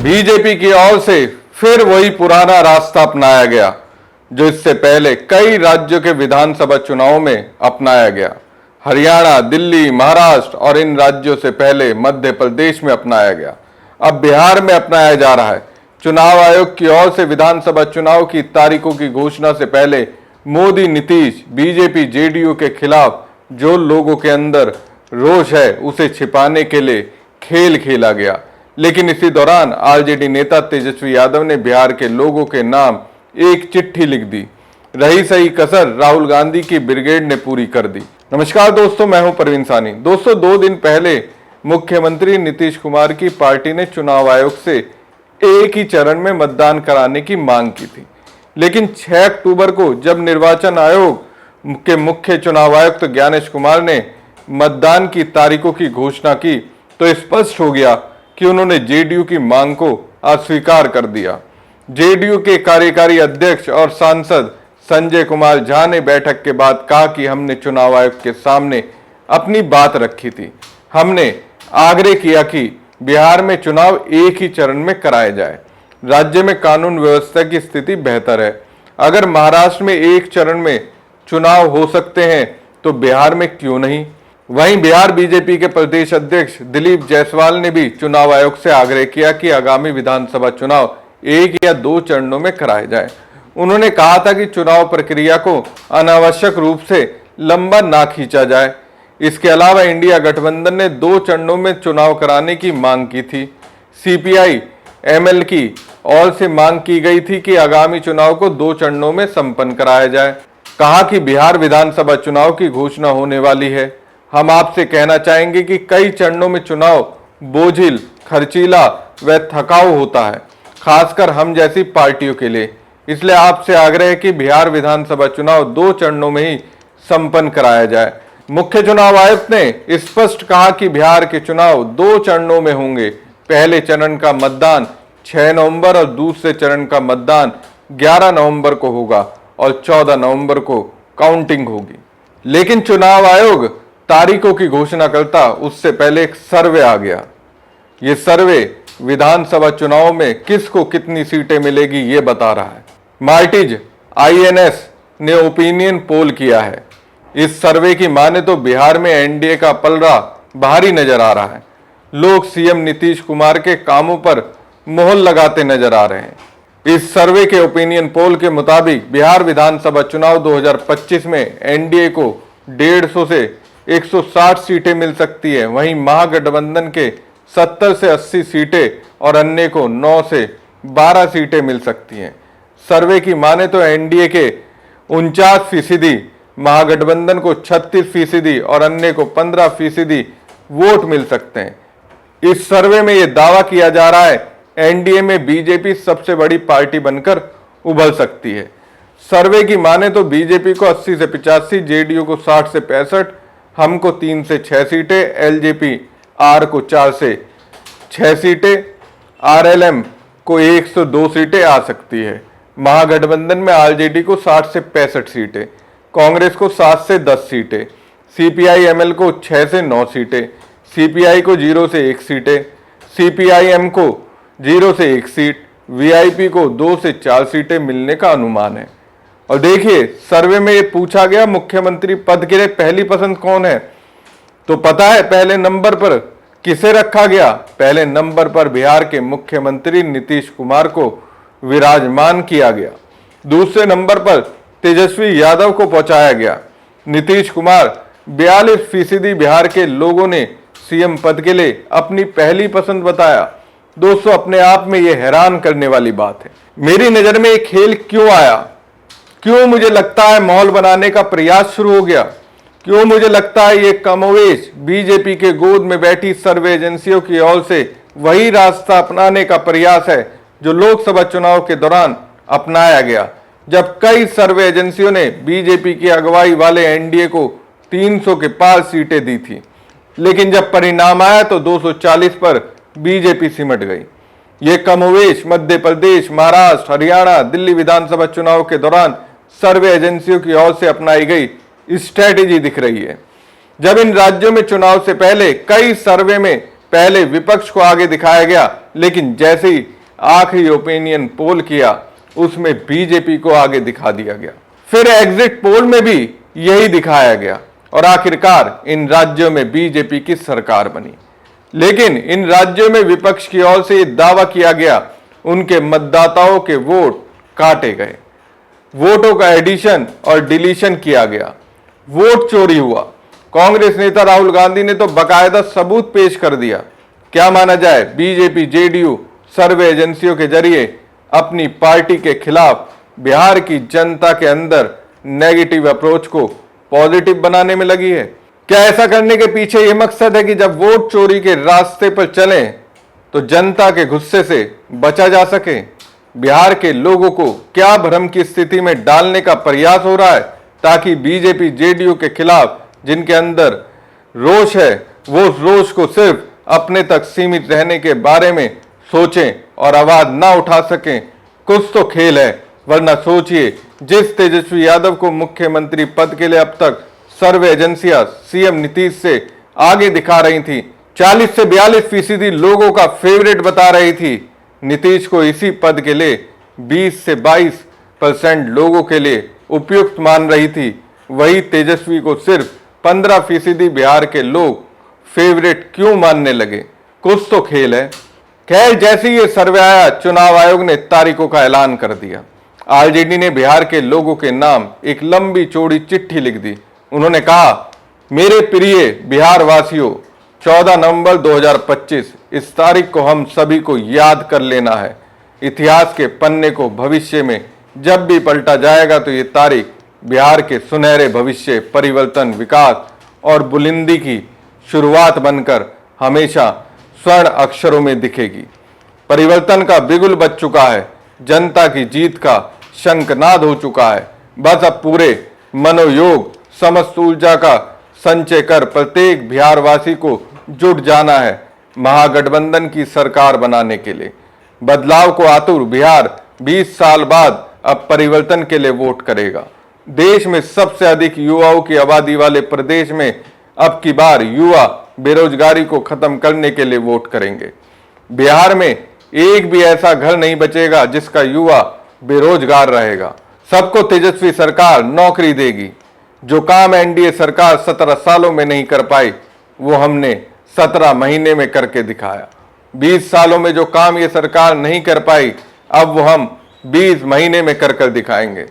BJP की ओर से फिर वही पुराना रास्ता अपनाया गया जो इससे पहले कई राज्यों के विधानसभा चुनावों में अपनाया गया। हरियाणा, दिल्ली, महाराष्ट्र और इन राज्यों से पहले मध्य प्रदेश में अपनाया गया, अब बिहार में अपनाया जा रहा है। चुनाव आयोग की ओर से विधानसभा चुनाव की तारीखों की घोषणा से पहले मोदी, नीतीश, बीजेपी, जेडीयू के खिलाफ जो लोगों के अंदर रोष है उसे छिपाने के लिए खेल खेला गया। लेकिन इसी दौरान आरजेडी नेता तेजस्वी यादव ने बिहार के लोगों के नाम एक चिट्ठी लिख दी। रही सही कसर राहुल गांधी की ब्रिगेड ने पूरी कर दी। नमस्कार दोस्तों, मैं हूं परवीन सानी। दोस्तों, 2 दिन पहले मुख्यमंत्री नीतीश कुमार की पार्टी ने चुनाव आयोग से एक ही चरण में मतदान कराने की मांग की थी। लेकिन 6 अक्टूबर को जब निर्वाचन आयोग के मुख्य चुनाव आयुक्त ज्ञानेश कुमार ने मतदान की तारीखों की घोषणा की तो स्पष्ट हो गया कि उन्होंने जेडीयू की मांग को अस्वीकार कर दिया। जेडीयू के कार्यकारी अध्यक्ष और सांसद संजय कुमार झा ने बैठक के बाद कहा कि हमने चुनाव आयोग के सामने अपनी बात रखी थी। हमने आग्रह किया कि बिहार में चुनाव एक ही चरण में कराए जाए। राज्य में कानून व्यवस्था की स्थिति बेहतर है। अगर महाराष्ट्र में एक चरण में चुनाव हो सकते हैं तो बिहार में क्यों नहीं। वहीं बिहार बीजेपी के प्रदेश अध्यक्ष दिलीप जायसवाल ने भी चुनाव आयोग से आग्रह किया कि आगामी विधानसभा चुनाव 1 या 2 चरणों में कराए जाए। उन्होंने कहा था कि चुनाव प्रक्रिया को अनावश्यक रूप से लंबा ना खींचा जाए। इसके अलावा इंडिया गठबंधन ने 2 चरणों में चुनाव कराने की मांग की थी। सीपीआई एमएल की ओर से मांग की गई थी कि आगामी चुनाव को 2 चरणों में संपन्न कराया जाए। कहा कि बिहार विधानसभा चुनाव की घोषणा होने वाली है। हम आपसे कहना चाहेंगे कि कई चरणों में चुनाव बोझिल, खर्चीला व थकाऊ होता है, खासकर हम जैसी पार्टियों के लिए। इसलिए आपसे आग्रह है कि बिहार विधानसभा चुनाव 2 चरणों में ही संपन्न कराया जाए। मुख्य चुनाव आयुक्त ने स्पष्ट कहा कि बिहार के चुनाव 2 चरणों में होंगे। पहले चरण का मतदान 6 नवंबर और दूसरे चरण का मतदान 11 नवंबर को होगा और 14 नवंबर को काउंटिंग होगी। लेकिन चुनाव आयोग तारीखों की घोषणा करता उससे पहले एक सर्वे आ गया। ये सर्वे विधानसभा चुनाव में किसको कितनी सीटें मिलेगी ये बता रहा है। मार्टिज आईएनएस ने ओपिनियन पोल किया है। इस सर्वे की माने तो बिहार में एनडीए का पलड़ा भारी नजर आ रहा है। लोग सीएम नीतीश कुमार के कामों पर मोहर लगाते नजर आ रहे हैं। इस सर्वे के ओपिनियन पोल के मुताबिक बिहार विधानसभा चुनाव 2025 में एनडीए को 150 से 160 सीटें मिल सकती है। वहीं महागठबंधन के 70 से 80 सीटें और अन्य को 9 से 12 सीटें मिल सकती हैं। सर्वे की माने तो एनडीए के 49%, महागठबंधन को 36% और अन्य को 15% वोट मिल सकते हैं। इस सर्वे में यह दावा किया जा रहा है एनडीए में बीजेपी सबसे बड़ी पार्टी बनकर उभर सकती है। सर्वे की माने तो बीजेपी को 80 से 85, जेडीयू को 60 से 65, हमको 3 से 6 सीटें, एलजेपी आर को 4 से 6 सीटें, आरएलएम को 1 से 2 सीटें आ सकती है। महागठबंधन में आरजेडी को 60 से 65 सीटें, कांग्रेस को 7 से 10 सीटें, सीपीआई एमएल को 6 से 9 सीटें, सीपीआई को 0 से 1 सीटें, सीपीआईएम को 0 से 1 सीट, वीआईपी को 2 से 4 सीटें मिलने का अनुमान है। और देखिए, सर्वे में ये पूछा गया मुख्यमंत्री पद के लिए पहली पसंद कौन है, तो पता है पहले नंबर पर किसे रखा गया। पहले नंबर पर बिहार के मुख्यमंत्री नीतीश कुमार को विराजमान किया गया। दूसरे नंबर पर तेजस्वी यादव को पहुंचाया गया। नीतीश कुमार 42% बिहार के लोगों ने सीएम पद के लिए अपनी पहली पसंद बताया। दोस्तों, अपने आप में यह हैरान करने वाली बात है। मेरी नजर में एक खेल क्यों आया, क्यों मुझे लगता है माहौल बनाने का प्रयास शुरू हो गया, क्यों मुझे लगता है ये कमोवेश बीजेपी के गोद में बैठी सर्वे एजेंसियों की ओर से वही रास्ता अपनाने का प्रयास है जो लोकसभा चुनाव के दौरान अपनाया गया, जब कई सर्वे एजेंसियों ने बीजेपी की अगुवाई वाले एनडीए को 300 के पार सीटें दी थी। लेकिन जब परिणाम आया तो 240 पर बीजेपी सिमट गई। ये कमोवेश मध्य प्रदेश, महाराष्ट्र, हरियाणा, दिल्ली विधानसभा चुनाव के दौरान सर्वे एजेंसियों की ओर से अपनाई गई स्ट्रैटेजी दिख रही है। जब इन राज्यों में चुनाव से पहले कई सर्वे में पहले विपक्ष को आगे दिखाया गया, लेकिन जैसे ही आखिरी ओपिनियन पोल किया, उसमें बीजेपी को आगे दिखा दिया गया। फिर एग्जिट पोल में भी यही दिखाया गया और आखिरकार इन राज्यों में बीजेपी की सरकार बनी। लेकिन इन राज्यों में विपक्ष की ओर से दावा किया गया उनके मतदाताओं के वोट काटे गए, वोटों का एडिशन और डिलीशन किया गया, वोट चोरी हुआ। कांग्रेस नेता राहुल गांधी ने तो बकायदा सबूत पेश कर दिया। क्या माना जाए, बीजेपी जेडीयू सर्वे एजेंसियों के जरिए अपनी पार्टी के खिलाफ बिहार की जनता के अंदर नेगेटिव अप्रोच को पॉजिटिव बनाने में लगी है। क्या ऐसा करने के पीछे यह मकसद है कि जब वोट चोरी के रास्ते पर चलें तो जनता के गुस्से से बचा जा सके? बिहार के लोगों को क्या भ्रम की स्थिति में डालने का प्रयास हो रहा है ताकि बीजेपी जेडीयू के खिलाफ जिनके अंदर रोष है वो रोष को सिर्फ अपने तक सीमित रहने के बारे में सोचें और आवाज ना उठा सकें? कुछ तो खेल है, वरना सोचिए, जिस तेजस्वी यादव को मुख्यमंत्री पद के लिए अब तक सर्वे एजेंसियां सीएम नीतीश से आगे दिखा रही थी, 40 से 42% लोगों का फेवरेट बता रही थी, नीतीश को इसी पद के लिए 20 से 22% लोगों के लिए उपयुक्त मान रही थी, वही तेजस्वी को सिर्फ 15% बिहार के लोग फेवरेट क्यों मानने लगे? कुछ तो खेल है। खैर, जैसे ये सर्वे आया, चुनाव आयोग ने तारीखों का ऐलान कर दिया। आरजेडी ने बिहार के लोगों के नाम एक लंबी चौड़ी चिट्ठी लिख दी। उन्होंने कहा, मेरे प्रिय बिहार वासियों, 14 नवंबर 2025 इस तारीख को हम सभी को याद कर लेना है। इतिहास के पन्ने को भविष्य में जब भी पलटा जाएगा तो ये तारीख बिहार के सुनहरे भविष्य, परिवर्तन, विकास और बुलंदी की शुरुआत बनकर हमेशा स्वर्ण अक्षरों में दिखेगी। परिवर्तन का बिगुल बज चुका है, जनता की जीत का शंखनाद हो चुका है। बस अब पूरे मनोयोग, समस्त ऊर्जा का संचय कर प्रत्येक बिहारवासी को जुट जाना है महागठबंधन की सरकार बनाने के लिए। बदलाव को आतुर बिहार 20 साल बाद अब परिवर्तन के लिए वोट करेगा। देश में सबसे अधिक युवाओं की आबादी वाले प्रदेश में अब की बार युवा बेरोजगारी को खत्म करने के लिए वोट करेंगे। बिहार में एक भी ऐसा घर नहीं बचेगा जिसका युवा बेरोजगार रहेगा। सबको तेजस्वी सरकार नौकरी देगी। जो काम एनडीए सरकार 17 सालों में नहीं कर पाई, वो हमने 17 महीने में करके दिखाया। 20 सालों में जो काम ये सरकार नहीं कर पाई, अब वो हम 20 महीने में कर दिखाएंगे।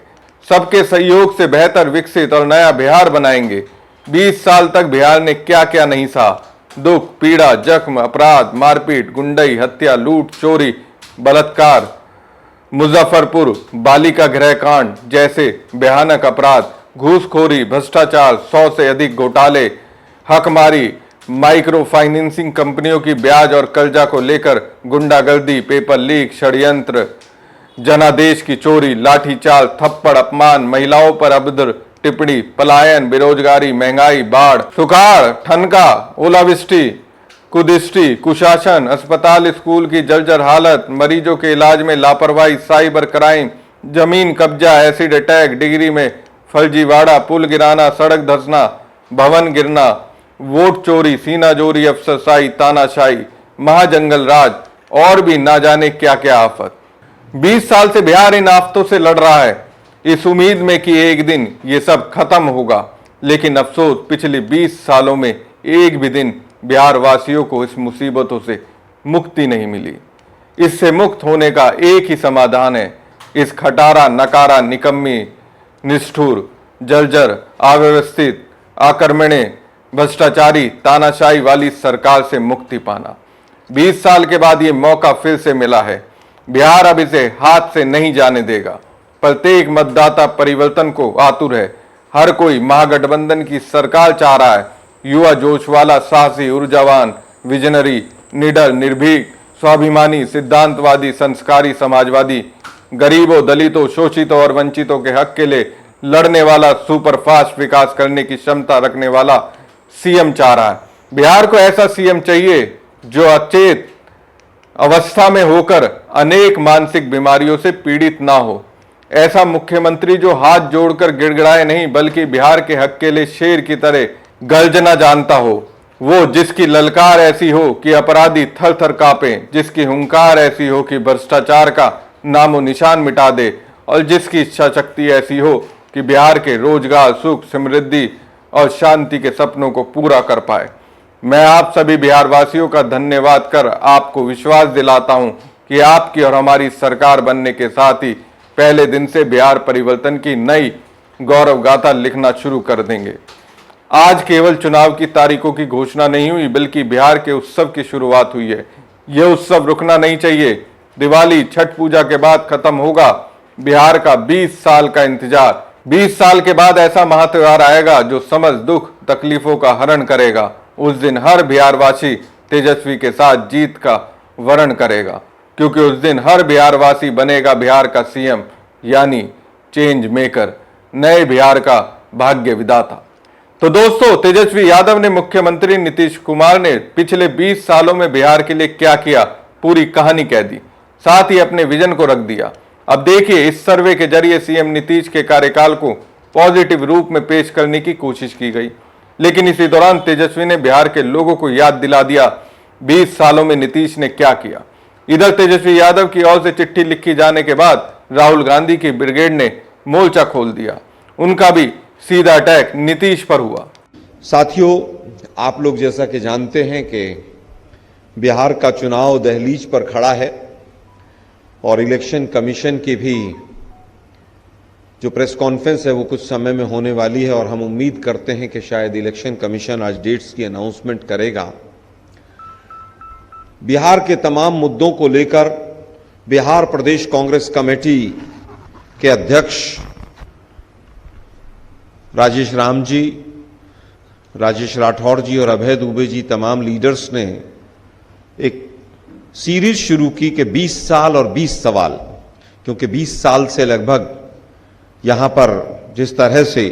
सबके सहयोग से बेहतर, विकसित और नया बिहार बनाएंगे। 20 साल तक बिहार ने क्या क्या नहीं सहा, दुख, पीड़ा, जख्म, अपराध, मारपीट, गुंडई, हत्या, लूट, चोरी, बलात्कार, मुजफ्फरपुर बालिका गृह कांड जैसे भयानक अपराध, घूसखोरी, भ्रष्टाचार, 100 से अधिक घोटाले, हकमारी, माइक्रो फाइनेंसिंग कंपनियों की ब्याज और कर्जा को लेकर गुंडागर्दी, पेपर लीक, षड्यंत्र, जनादेश की चोरी, लाठीचार्ज, थप्पड़, अपमान, महिलाओं पर अभद्र टिप्पणी, पलायन, बेरोजगारी, महंगाई, बाढ़, सुखाड़, ठनका, ओलावृष्टि, कुदृष्टि, कुशासन, अस्पताल स्कूल की जर्जर हालत, मरीजों के इलाज में लापरवाही, साइबर क्राइम, जमीन कब्जा, एसिड अटैक, डिग्री में फर्जीवाड़ा, पुल गिराना, सड़क धंसना, भवन गिरना, वोट चोरी, सीना जोरी, अफसरशाही, तानाशाही, महाजंगल राज और भी ना जाने क्या क्या आफत। 20 साल से बिहार इन आफतों से लड़ रहा है, इस उम्मीद में कि एक दिन ये सब खत्म होगा। लेकिन अफसोस, पिछले 20 सालों में एक भी दिन बिहार वासियों को इस मुसीबतों से मुक्ति नहीं मिली। इससे मुक्त होने का एक ही समाधान है, इस खटारा, नकारा, निकम्मी, निष्ठुर, जर्जर, अव्यवस्थित, आक्रमणे, भ्रष्टाचारी, तानाशाही वाली सरकार से मुक्ति पाना। 20 साल के बाद ये मौका फिर से मिला है। बिहार अब इसे हाथ से नहीं जाने देगा। प्रत्येक मतदाता परिवर्तन को आतुर है। हर कोई महागठबंधन की सरकार चाह रहा है। युवा जोश वाला, साहसी, ऊर्जावान, विजनरी, निडर, निर्भीक, स्वाभिमानी, सिद्धांतवादी, संस्कारी, समाजवादी, गरीबों, दलितों, शोषितों और वंचितों के हक के लिए लड़ने वाला, सुपरफास्ट विकास करने की क्षमता रखने वाला सीएम चाह रहा है। बिहार को ऐसा सीएम चाहिए जो अचेत अवस्था में होकर अनेक मानसिक बीमारियों से पीड़ित ना हो। ऐसा मुख्यमंत्री जो हाथ जोड़कर गिड़गिड़ाए नहीं, बल्कि बिहार के हक के लिए शेर की तरह गर्जना जानता हो। वो जिसकी ललकार ऐसी हो कि अपराधी थर थर कांपे, जिसकी हुंकार ऐसी हो कि भ्रष्टाचार का नामो निशान मिटा दे, और जिसकी इच्छा शक्ति ऐसी हो कि बिहार के रोजगार, सुख, समृद्धि और शांति के सपनों को पूरा कर पाए। मैं आप सभी बिहार वासियों का धन्यवाद कर आपको विश्वास दिलाता हूं कि आपकी और हमारी सरकार बनने के साथ ही पहले दिन से बिहार परिवर्तन की नई गौरव गाथा लिखना शुरू कर देंगे। आज केवल चुनाव की तारीखों की घोषणा नहीं हुई, बल्कि बिहार के उत्सव की शुरुआत हुई है। यह उत्सव रुकना नहीं चाहिए। दिवाली, छठ पूजा के बाद खत्म होगा बिहार का 20 साल का इंतजार। 20 साल के बाद ऐसा महात्योहार आएगा जो समझ, दुख, तकलीफों का हरण करेगा। उस दिन हर बिहारवासी तेजस्वी के साथ जीत का वर्ण करेगा, क्योंकि उस दिन हर बिहारवासी बनेगा बिहार का सीएम, यानी चेंज मेकर, नए बिहार का भाग्य विधाता। तो दोस्तों, तेजस्वी यादव ने मुख्यमंत्री नीतीश कुमार ने पिछले 20 सालों में बिहार के लिए क्या किया, पूरी कहानी कह दी, साथ ही अपने विजन को रख दिया। अब देखिए, इस सर्वे के जरिए सीएम नीतीश के कार्यकाल को पॉजिटिव रूप में पेश करने की कोशिश की गई, लेकिन इसी दौरान तेजस्वी ने बिहार के लोगों को याद दिला दिया 20 सालों में नीतीश ने क्या किया। इधर तेजस्वी यादव की ओर से चिट्ठी लिखी जाने के बाद राहुल गांधी की ब्रिगेड ने मोर्चा खोल दिया। उनका भी सीधा अटैक नीतीश पर हुआ। साथियों, आप लोग जैसा कि जानते हैं कि बिहार का चुनाव दहलीज पर खड़ा है और इलेक्शन कमीशन की भी जो प्रेस कॉन्फ्रेंस है वो कुछ समय में होने वाली है, और हम उम्मीद करते हैं कि शायद इलेक्शन कमीशन आज डेट्स की अनाउंसमेंट करेगा। बिहार के तमाम मुद्दों को लेकर बिहार प्रदेश कांग्रेस कमेटी के अध्यक्ष राजेश राम जी, राजेश राठौड़ जी और अभय दुबे जी, तमाम लीडर्स ने एक सीरीज शुरू की कि 20 साल और 20 सवाल, क्योंकि 20 साल से लगभग यहां पर जिस तरह से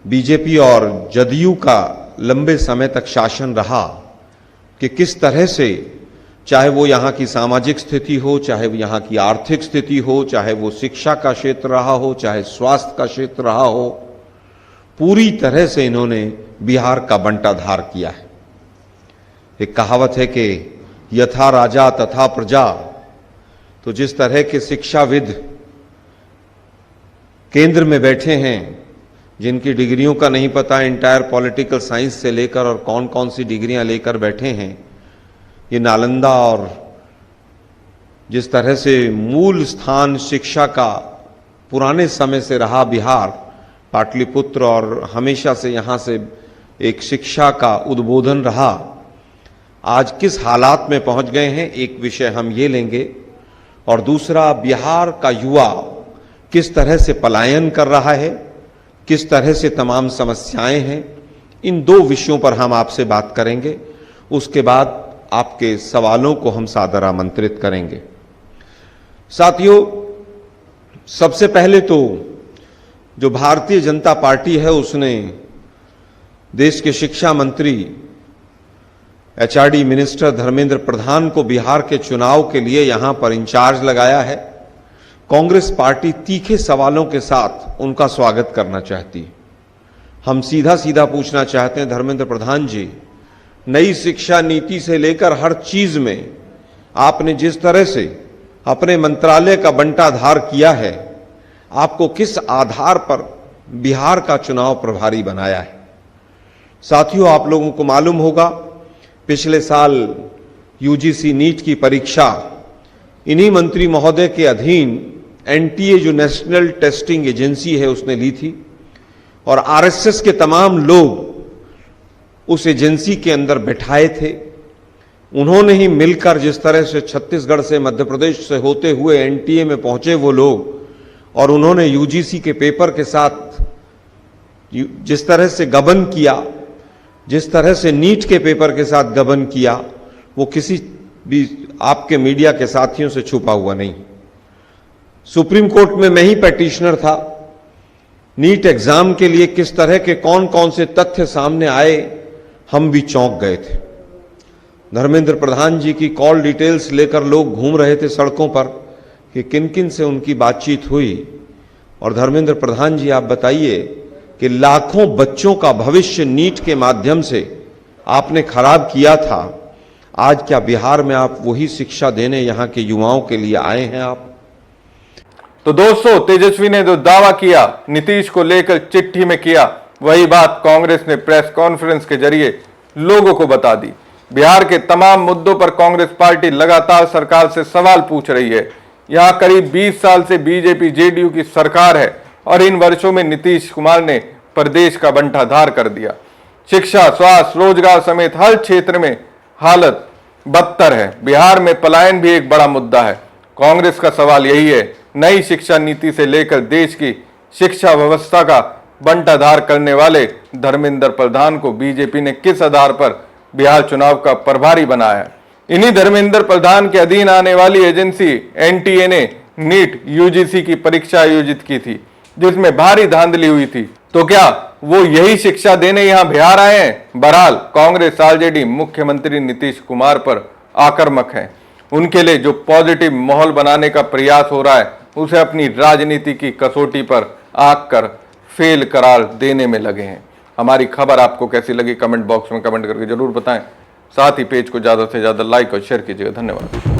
बीजेपी और जदयू का लंबे समय तक शासन रहा, कि किस तरह से चाहे वो यहाँ की सामाजिक स्थिति हो, चाहे वो यहाँ की आर्थिक स्थिति हो, चाहे वो शिक्षा का क्षेत्र रहा हो, चाहे स्वास्थ्य का क्षेत्र रहा हो, पूरी तरह से इन्होंने बिहार का बंटाधार किया है। एक कहावत है कि यथा राजा तथा प्रजा, तो जिस तरह के शिक्षाविद केंद्र में बैठे हैं, जिनकी डिग्रियों का नहीं पता इंटायर पॉलिटिकल साइंस से लेकर और कौन कौन सी डिग्रियां लेकर बैठे हैं, ये नालंदा और जिस तरह से मूल स्थान शिक्षा का पुराने समय से रहा बिहार, पाटलिपुत्र, और हमेशा से यहाँ से एक शिक्षा का उद्बोधन रहा, आज किस हालात में पहुंच गए हैं, एक विषय हम ये लेंगे। और दूसरा, बिहार का युवा किस तरह से पलायन कर रहा है, किस तरह से तमाम समस्याएं हैं, इन दो विषयों पर हम आपसे बात करेंगे। उसके बाद आपके सवालों को हम सादर आमंत्रित करेंगे। साथियों, सबसे पहले तो जो भारतीय जनता पार्टी है उसने देश के शिक्षा मंत्री एचआरडी मिनिस्टर धर्मेंद्र प्रधान को बिहार के चुनाव के लिए यहां पर इंचार्ज लगाया है। कांग्रेस पार्टी तीखे सवालों के साथ उनका स्वागत करना चाहती है। हम सीधा सीधा पूछना चाहते हैं, धर्मेंद्र प्रधान जी, नई शिक्षा नीति से लेकर हर चीज में आपने जिस तरह से अपने मंत्रालय का बंटाधार किया है, आपको किस आधार पर बिहार का चुनाव प्रभारी बनाया है? साथियों, आप लोगों को मालूम होगा, पिछले साल यूजीसी नीट की परीक्षा इन्हीं मंत्री महोदय के अधीन एनटीए, जो नेशनल टेस्टिंग एजेंसी है, उसने ली थी, और आरएसएस के तमाम लोग उस एजेंसी के अंदर बैठाए थे। उन्होंने ही मिलकर जिस तरह से छत्तीसगढ़ से, मध्य प्रदेश से होते हुए एनटीए में पहुंचे वो लोग, और उन्होंने यूजीसी के पेपर के साथ जिस तरह से गबन किया, जिस तरह से नीट के पेपर के साथ गबन किया, वो किसी भी आपके मीडिया के साथियों से छुपा हुआ नहीं। सुप्रीम कोर्ट में मैं ही पेटिशनर था। नीट एग्जाम के लिए किस तरह के कौन कौन से तथ्य सामने आए, हम भी चौंक गए थे। धर्मेंद्र प्रधान जी की कॉल डिटेल्स लेकर लोग घूम रहे थे सड़कों पर कि किन किन से उनकी बातचीत हुई। और धर्मेंद्र प्रधान जी, आप बताइए कि लाखों बच्चों का भविष्य नीट के माध्यम से आपने खराब किया था, आज क्या बिहार में आप वही शिक्षा देने यहाँ के युवाओं के लिए आए हैं आप? तो दोस्तों, तेजस्वी ने जो दावा किया नीतीश को लेकर चिट्ठी में किया, वही बात कांग्रेस ने प्रेस कॉन्फ्रेंस के जरिए लोगों को बता दी। बिहार के तमाम मुद्दों पर कांग्रेस पार्टी लगातार सरकार से सवाल पूछ रही है। यहां करीब 20 साल से बीजेपी जेडीयू की सरकार है और इन वर्षों में नीतीश कुमार ने प्रदेश का बंटाधार कर दिया। शिक्षा, स्वास्थ्य, रोजगार समेत हर क्षेत्र में हालत बदतर है। बिहार में पलायन भी एक बड़ा मुद्दा है। कांग्रेस का सवाल यही है, नई शिक्षा नीति से लेकर देश की शिक्षा व्यवस्था का बंटाधार करने वाले धर्मेंद्र प्रधान को बीजेपी ने किस आधार पर बिहार चुनाव का प्रभारी बनाया है? इन्हीं धर्मेंद्र प्रधान के अधीन आने वाली एजेंसी एनटीए ने नीट यूजीसी की परीक्षा आयोजित की थी, जिसमें भारी धांधली हुई थी। तो क्या वो यही शिक्षा देने यहां बिहार आए हैं? बहरहाल कांग्रेस आरजेडी मुख्यमंत्री नीतीश कुमार पर आक्रामक है। उनके लिए जो पॉजिटिव माहौल बनाने का प्रयास हो रहा है, उसे अपनी राजनीति की कसौटी पर आंक कर फेल करार देने में लगे हैं। हमारी खबर आपको कैसी लगी कमेंट बॉक्स में कमेंट करके जरूर बताएं। साथ ही पेज को ज्यादा से ज्यादा लाइक और शेयर कीजिएगा। धन्यवाद।